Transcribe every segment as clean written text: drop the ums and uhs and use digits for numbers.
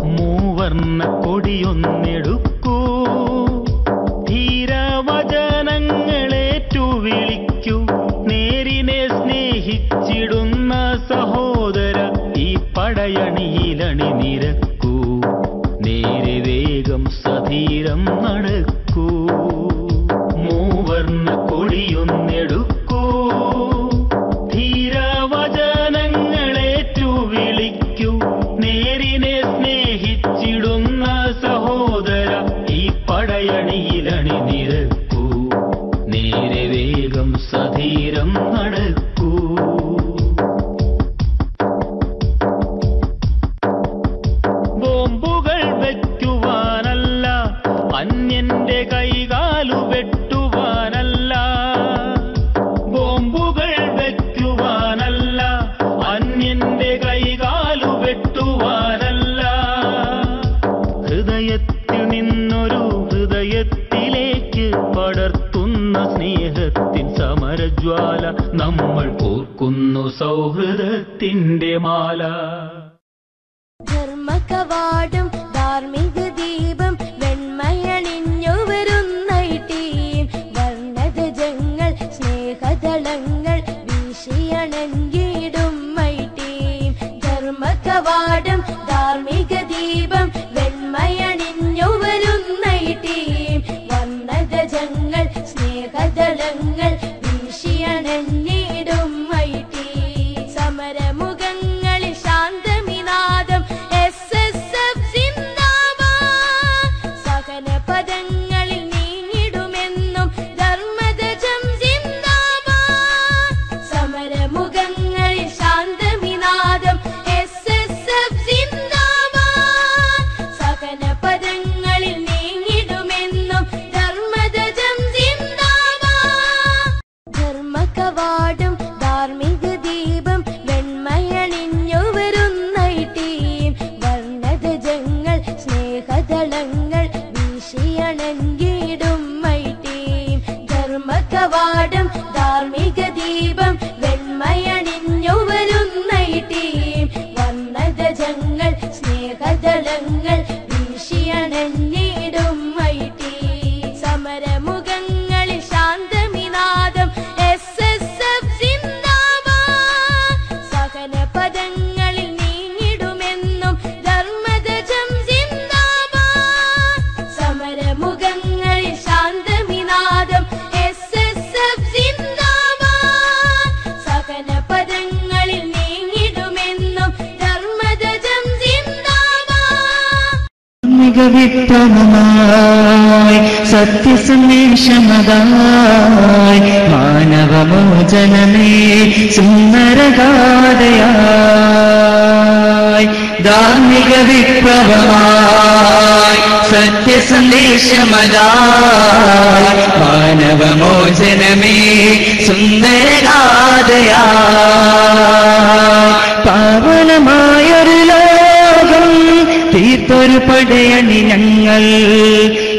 മൂവർണ്ണ കൊടിയൊന്നെടുക്കൂ, ധീരവചനങ്ങളേറ്റു വിളിക്കൂ, നേരിനെ സ്നേഹിച്ചിടുന്ന സഹോദര ഈ പടയണിയിലണി നിരക്കൂ, നേരെ വേഗം സധീരം നടക്കൂ. മൂവർണ്ണ കൊടിയൊന്നെടുക്കൂ, ധീരവചനങ്ങളേറ്റു വിളിക്കൂ, നേരിനെ സ്നേഹിച്ചിടുന്ന സഹോദര ഈ പടയണിയിലണി നിരക്കൂ, നേരെ വേഗം സധീരം നടക്കൂ. ബോംബുകൾ വയ്ക്കുവാനല്ല, അന്യന്റെ കൈകാലു വെട്ടുവാനല്ല. ബോംബുകൾ വയ്ക്കുവാനല്ല, അന്യന്റെ കൈകാലു വെട്ടുവാനല്ല. ഹൃദയത്തിൽ നിന്നൊരു ഹൃദയത്തിലേക്ക് പടർത്തുന്ന സ്നേഹത്തിൻ സമരജ്വാല, നമ്മൾ ഓർക്കുന്നു സൗഹൃദത്തിന്റെ മാല. ധർമ്മകവാടം ധാർമ്മിക ദീപം വെണ്മയണിഞ്ഞു വരുന്നൈട്ടീം, വർണ്ണധ്വജങ്ങൾ സ്നേഹദളങ്ങൾ വീശിയണങ്ങിടും മൈട്ടീം. ധർമ്മകവാടം ധാർമ്മിക ദീപം വെണ്മയണിഞ്ഞു വരുന്നൈട്ടീം, വർണ്ണധ്വജങ്ങൾ സ്നേഹദളങ്ങൾ വീശിയണങ്ങിടും മൈട്ടീം. സമരമുഖങ്ങളിൽ ശാന്തമിനാദം SSF സിന്ദാബാദ്, സഹന പദങ്ങളിൽ നീങ്ങിടുമെന്നും ധർമ്മധ്വജം സിന്ദാബാദ്. സമരമുഖങ്ങളിൽ ശാന്തമിനാദം SSF സിന്ദാബാദ്, സഹന പദങ്ങളിൽ നീങ്ങിടുമെന്നും ധർമ്മധ്വജം സിന്ദാബാദ്. ധർമ്മകവാടം ധാർമ്മിക ദീപം വെണ്മയണിഞ്ഞു വരുന്നൈട്ടീം, വർണ്ണധ്വജങ്ങൾ സ്നേഹദളങ്ങൾ വീശിയണങ്ങിടും മൈട്ടീം. ധർമ്മകവാടം ധാർമ്മിക ദീപം വെണ്മയണിഞ്ഞു വരുന്നൈട്ടീം, വർണ്ണധ്വജങ്ങൾ സ്നേഹദളങ്ങൾ വീശിയണങ്ങിടും മൈട്ടീം. സമരമുഖങ്ങളിൽ ശാന്തമിനാദം SSF സിന്ദാബാദ്, സഹന പദങ്ങളിൽ നീങ്ങിടുമെന്നും ധർമ്മധ്വജം സിന്ദാബാദ്. സമരമുഖങ്ങളിൽ ശാന്തമിനാദം SSF സിന്ദാബാദ്, സഹന പദങ്ങളിൽ നീങ്ങിടുമെന്നും ധർമ്മധ്വജം സിന്ദാബാദ്. വിപ്ലവമായി സത്യസന്ദേശമതായി മാനവമോചനമേ സുന്ദരഗാഥയായി. ധാർമ്മിക വിപ്ലവമായി സത്യസന്ദേശമതായി മാനവമോചനമേ സുന്ദരഗാഥയായി. പാവനമായൊരു ലോകം തീർത്തൊരു പടയണി ഞങ്ങൾ,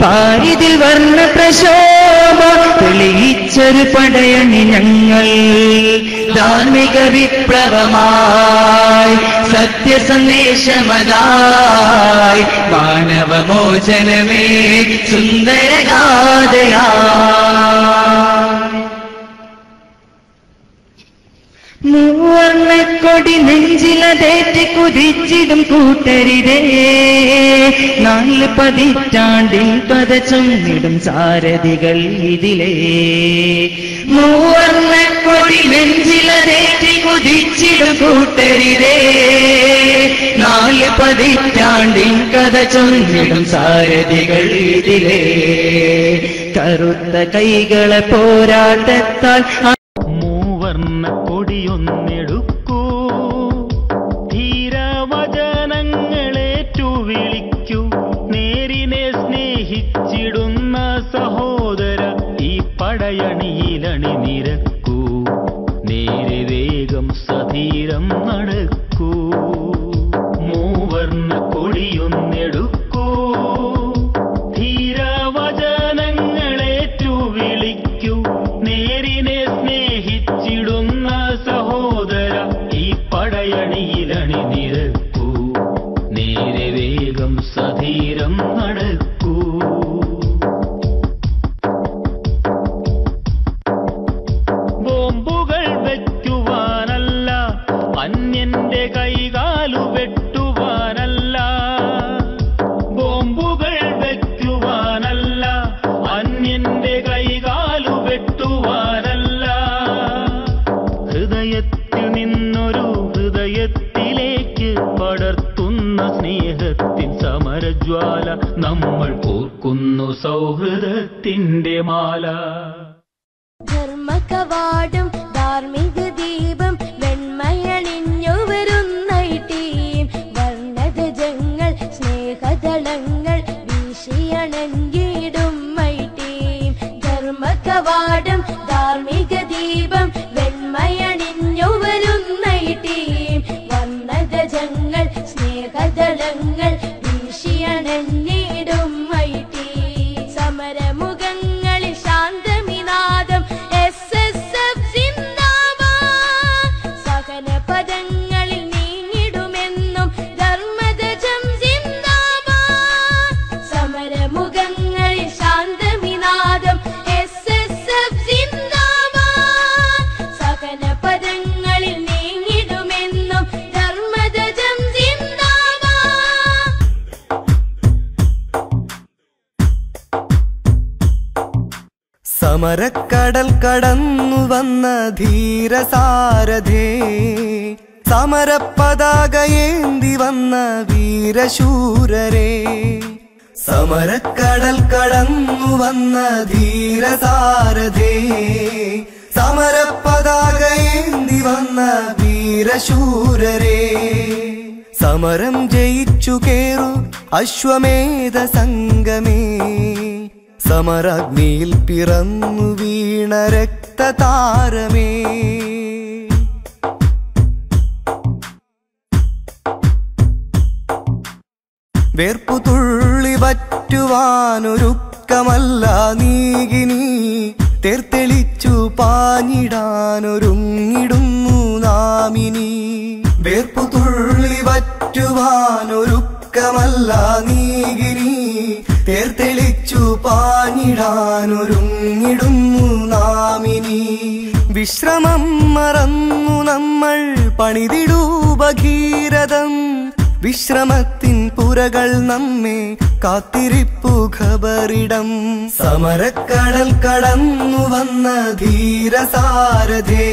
പാരിതിൽ വർണ്ണ പ്രശോഭ തെളിയിച്ചൊരു പടയണി ഞങ്ങൾ. ധാർമ്മിക വിപ്ലവമായി സത്യസന്ദേശമതായി മാനവമോചനമേ സുന്ദരഗാഥയായി. മൂവർണ്ണക്കൊടി നെഞ്ചിലതേറ്റ് കുതിച്ചിടും കൂട്ടരിതേ, 4 പതിറ്റാണ്ടിൽ പദചൊന്നിടും സാരഥികൾ ഇതിലേ. മൂവർണ്ണക്കൊടി നെഞ്ചിലതേറ്റ് കുതിച്ചിടും കൂട്ടരിതേ, 4 പതിറ്റാണ്ടിൽ കഥ ചൊന്നിടും സാരഥികൾ ഇതിലേ. കറുത്ത കൈകളെ പോരാട്ടത്താൽ മൂവർണ്ണ കൊടിയൊന്നെടുക്കൂ, ധീരവചനങ്ങളേറ്റു വിളിക്കൂ, നേരിനെ സ്നേഹിച്ചിടുന്ന സഹോദര ഈ പടയണിയിലണി നിരക്കൂ, നേരെ വേഗം സധീരം നടക്കൂ. മൂവർണ്ണ കൊടിയൊന്നെടുക്കൂ, ധീരവചനങ്ങളേറ്റു വിളിക്കൂ, നേരിനെ സ്നേഹിച്ചിടുന്ന സഹോദര ഈ പടയണിയിലണി നിരക്കൂ, നേരെ വേഗം വേഗം സധീരം നടക്കൂ. ബോംബുകൾ വെക്കുവാനല്ല, അന്യന്റെ കൈകാലു വെട്ടുവാനല്ല. ബോംബുകൾ വെക്കുവാനല്ല, അന്യന്റെ കൈകാലു വെട്ടുവാനല്ല. ഹൃദയത്തിൽ നിന്നൊരു ഹൃദയത്തിലേക്ക് പടർത്തുന്ന സ്നേഹത്തിൻ സമരജ്വാല, നമ്മൾ ഓർക്കുന്നു സൗഹൃദത്തിന്റെ മാല. ധർമ്മകവാടം ധാർമ്മിക ദീപം വെണ്മയണിഞ്ഞു വരുന്ന ടീം. വർണ്ണധ്വജങ്ങൾ സ്നേഹദളങ്ങൾ വീശിയണഞ്ഞിടും ടീം. ധർമ്മകവാടം ധാർമ്മിക ദീപം വെണ്മയണിഞ്ഞു വരുന്ന ടീം. വർണ്ണധ്വജങ്ങൾ സ്നേഹദളങ്ങൾ വീശിയണഞ്ഞിടും ടീം. സമരമുഖങ്ങളിൽ ശാന്തമിനാദം SSF സിന്ദാബാദ്. സഹന പദങ്ങളിൽ നീങ്ങിടുമെന്നും ധർമ്മധ്വജം സിന്ദാബാദ്. സമരമുഖങ്ങളിൽ ശാന്തമിനാദം SSF സിന്ദാബാദ്. സഹന പദങ്ങളിൽ നീങ്ങിടുമെന്നും ധർമ്മധ്വജം സിന്ദാബാദ്. സമരക്കടൽ കടന്നു വന്ന ധീരസാരഥേ, സമരപ്പതാകയേന്തി വന്ന വീരശൂരരേ. സമരക്കടൽ കടന്നു വന്ന ധീരസാരഥേ, സമരപ്പതാകയേന്തി വന്ന വീരശൂരരേ. സമരം ജയിച്ചു കേറു അശ്വമേധ സംഗമേ, സമരാഗ്നിയിൽ പിറന്നു വീണ രക്തതാരമേ. വേർപ്പു തുള്ളി പറ്റുവാനൊരുക്കമല്ല നീകിനി, തേർത്തെളിച്ചു പാഞ്ഞിടാനൊരുങ്ങിടുന്നു നാമിനി. വേർപ്പു തുള്ളി പറ്റുവാനൊരുക്കമല്ല നീകിനി, തേർത്തെളിച്ചു പാഞ്ഞിടാനൊരുങ്ങിടുന്നു നാമിനി. വിശ്രമം മറന്നു നമ്മൾ പണിതിടൂ ഭഗീരഥം, വിശ്രമത്തിൻ പുരകൾ നമ്മെ കാത്തിരിപ്പു ഖബറിടം. സമരക്കടൽ കടന്നു വന്ന ധീരസാരഥേ,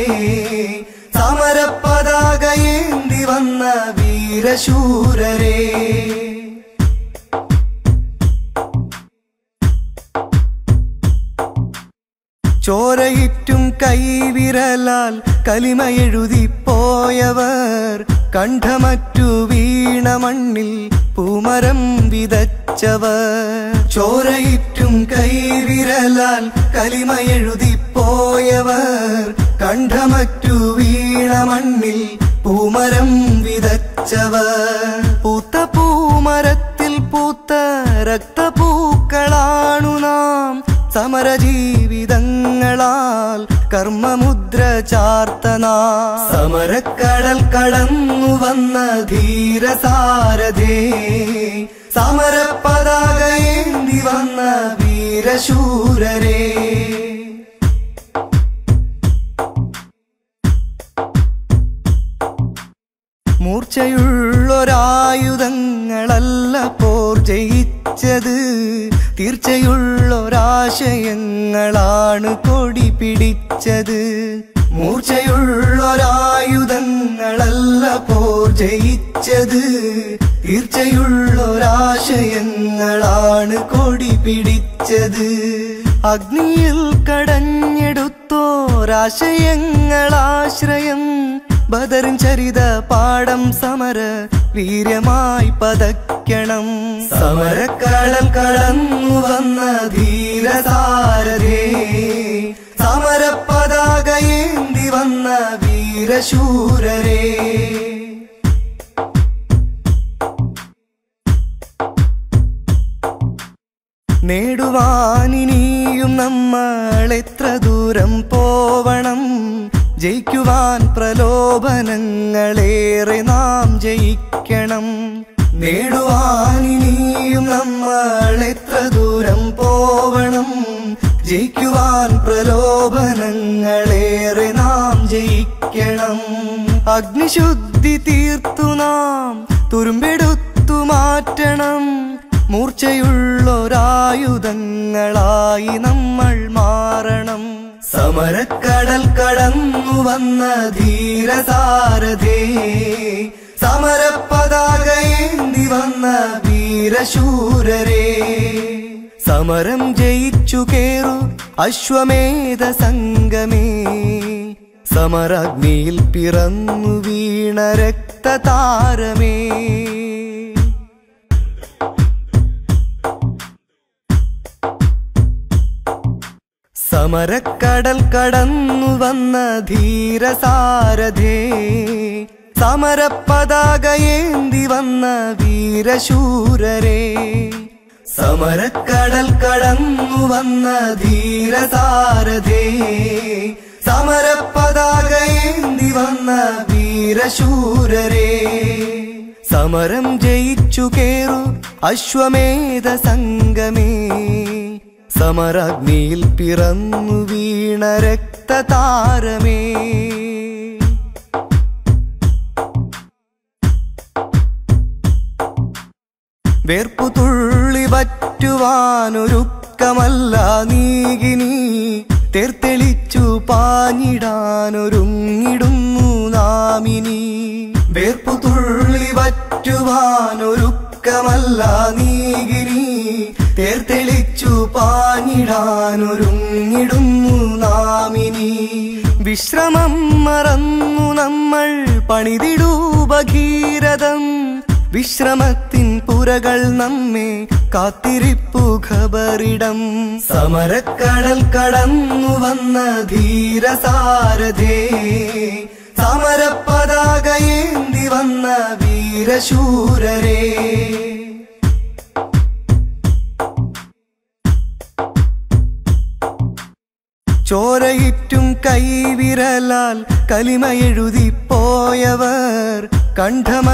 സമരപ്പതാകയേന്തി വന്ന വീരശൂരരേ. ചോരയിട്ടും കൈവിരലാൽ കലിമയെഴുതിപ്പോയവർ, കണ്ഠമറ്റു വീണ മണ്ണിൽ പൂമരം വിതച്ചവർ. ചോരയിട്ടും കൈവിരലാൽ കലിമയെഴുതിപ്പോയവർ, കണ്ഠമറ്റു വീണ മണ്ണിൽ പൂമരം വിതച്ചവർ. പൂത്ത പൂമരത്തിൽ പൂത്ത രക്തപൂക്കളാണു നാം, സമരജീവിതങ്ങളാൽ കർമ്മമുദ്ര ചാർത്തന. സമരക്കടൽ കടന്നു വന്ന ധീരസാരഥേ, സമരപ്പതാകയേന്തി വന്ന വീരശൂരരേ. മൂർച്ചയുള്ളൊരായുധങ്ങളല്ല പോർ ജയിച്ചത്, തീർച്ചയുള്ളൊരാശയങ്ങളാണ് കൊടി പിടിച്ചത്. മൂർച്ചയുള്ളൊരായുധങ്ങളല്ല പോർ ജയിച്ചത്, തീർച്ചയുള്ളൊരാശയങ്ങളാണ് കൊടി പിടിച്ചത്. അഗ്നിയിൽ കടഞ്ഞെടുത്തോരാശയങ്ങളാശ്രയം, ബദറിൻ ചരിത പാടം സമര വീര്യമായി പതയ്ക്കണം. സമരക്കടൽ കടന്നു വന്ന ധീരസാരഥേ, സമരപ്പതാകയേന്തി വന്ന വീരശൂരരേ. നേടുവാനിനിയും നമ്മൾ എത്ര ദൂരം പോവണം, ജയിക്കുവാൻ പ്രലോഭനങ്ങളേറെ നാം ജയിക്കണം. നേടുവാനിനി പീഡനങ്ങളേറെ നാം ജയിക്കണം. അഗ്നിശുദ്ധി തീർത്തു നാം തുരുമ്പെടുത്തു മാറ്റണം. മൂർച്ചയുള്ളൊരായുധങ്ങളായി നമ്മൾ മാറണം. സമരക്കടൽ കടന്നു വന്ന ധീരസാരഥേ, സമരപതാകയേന്തി വന്ന വീരശൂരരേ, സമരം ജയിച്ചു കേറു അശ്വമേധ സംഗമേ, സമരാഗ്നിയിൽ പിറന്നു വീണ രക്തതാരമേ. സമരക്കടൽ കടന്നു വന്ന ധീരസാരഥേ, സമരപതാകയേന്തി വന്ന വീരശൂരരേ, സമരക്കടൽ കടന്നു വന്ന ധീരസാരഥേ, സമരപതാകയേന്തി വന്ന വീരശൂരരേ, സമരം ജയിച്ചു കേറു അശ്വമേധ സംഗമേ, സമരാഗ്നിയിൽ പിറന്നു വീണ രക്തതാരമേ. വേർപ്പു തുള്ളി പറ്റുവാനൊരുക്കമല്ല നീകിനി, തേർത്തെളിച്ചു പാഞ്ഞിടാനൊരുങ്ങിടുന്നു നാമിനി. വേർപ്പു തുള്ളി പറ്റുവാനൊരുക്കമല്ല നീകിനി, തേർത്തെളിച്ചു പാഞ്ഞിടാനൊരുങ്ങിടുന്നു നാമിനി. വിശ്രമം മറന്നു നമ്മൾ പണിതിടൂ ഭഗീരഥം, വിശ്രമത്തിൻ പുരകൾ നമ്മെ കാത്തിരിപ്പു ഖബറിടം. സമരക്കടൽ കടന്നു വന്ന ധീരസാരഥേ, സമരപതാകയേന്തി വന്ന വീരശൂരരേ, ചോരയിട്ടും കൈവിരലാൽ കലിമ എഴുതിപ്പോയവർ കണ്ഠമ